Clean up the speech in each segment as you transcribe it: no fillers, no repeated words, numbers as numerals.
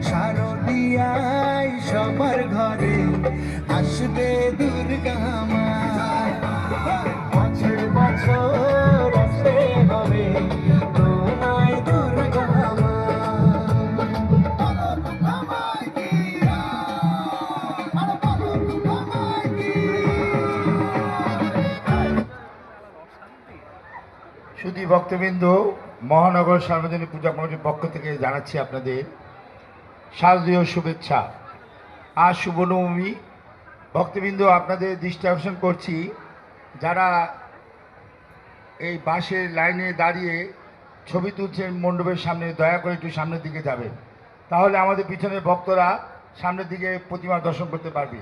শারদিয়ায় সবার ঘরে আসবে দুর্গা মা, বছর বছর আসবে হবে তোমায় দুর্গা মা। শুধু ভক্তবৃন্দ, মহানগর সার্বজনীন পূজা কমিটির পক্ষ থেকে জানাচ্ছি আপনাদের শারদীয় শুভেচ্ছা। আজ শুভ নবমী। ভক্তবৃন্দ, আপনাদের দৃষ্টি আকর্ষণ করছি, যারা এই বাসের লাইনে দাঁড়িয়ে ছবি তুলছেন মণ্ডপের সামনে, দয়া করে একটু সামনের দিকে যাবেন, তাহলে আমাদের পিছনের ভক্তরা সামনের দিকে প্রতিমা দর্শন করতে পারবে।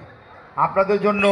আপনাদের জন্য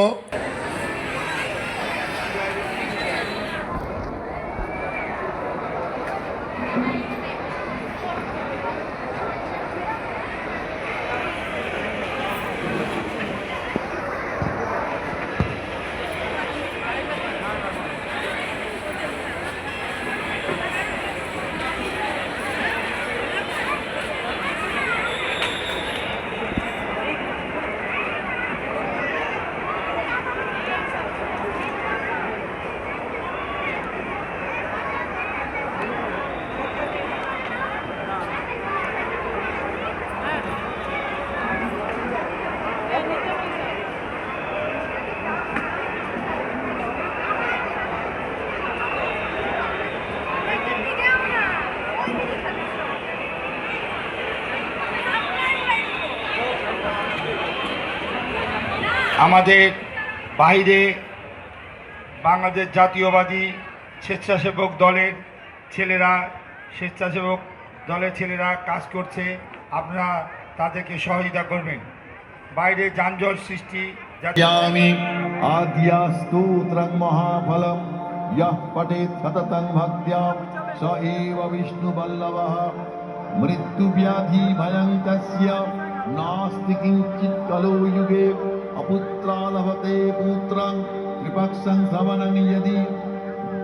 আমাদের বাইরে বাংলাদেশ জাতীয়বাদী স্বেচ্ছাসেবক দলের ছেলেরা কাজ করছে, আপনারা তাদেরকে সহযোগিতা করবেন। বাইরে যানজট সৃষ্টি आद्या स्तोत्रं महाफलं यः पठेत् सततं भक्त्या स एव विष्णुवल्लभः मृत्युव्याधिभयङ्कस्य नास्ति किञ्चित् कलो युगे अपुत्रा लभते पुत्रं त्रिपक्षं श्रवणं यदि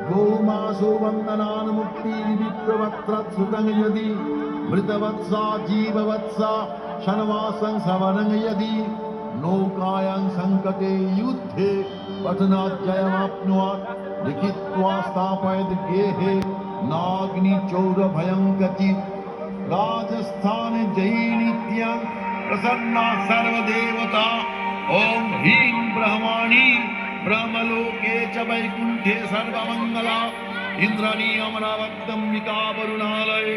गोमासो वन्दनान्मुक्तिर्विप्रवक्त्रत्सुतं यदि मृतवत्सा जीववत्सा शनवासं श्रवणं यदि नौकायां संकटे युद्धे पठनाजयमाप्नुयात् लिखित्वा स्थापयत् गेहे नाग्निचौरभयं क्वचित् राजस्थाने जयी नित्यं प्रसन्ना सर्वदेवता ॐ ह्रीं ब्रह्मणि ब्रह्मलोके च वैकुण्ठे सर्वमङ्गला इन्द्राणी अमरावत्यम्बिका वरुणालय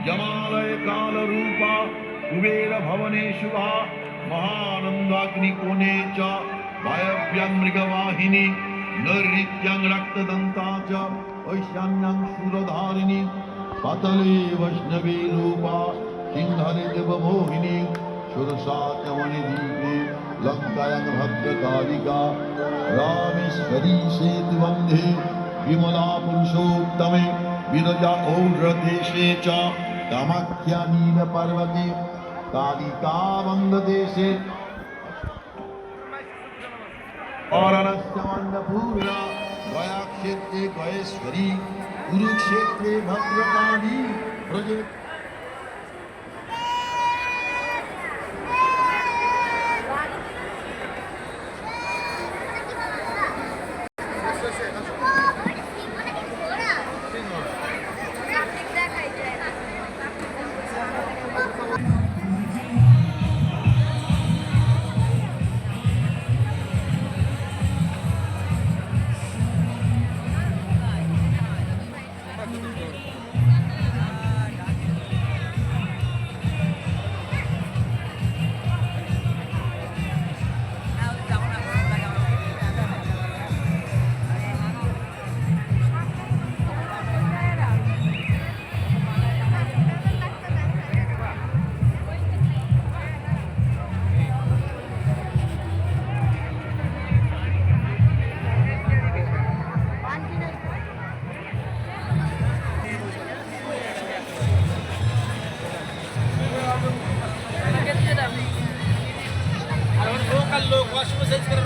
यमालय कालरूपा कुबेर भवने शुभा महानन्दाग्निकोणे च वायव्यं मृगवाहिनी नैऋत्यं रक्तदन्ता च ऐशान्यं शूरधारिणी पातले वैष्णवी रूपा सिंहले देवमोहिनी सुरसा च मणिदीपे लङ्कायां भद्रकालिका रामेश्वरी सेतुवन्धे विमला पुरुषोत्तमे विरजा औरदेशे च कामाख्या नीलपर्वते कालिका वंगदेशे वाराणस्य अन्नपूर्णा गयाक्षेत्रे गयेश्वरी कुरुक्षेत्रे भद्रकाली ब्रजे মেসেজ করে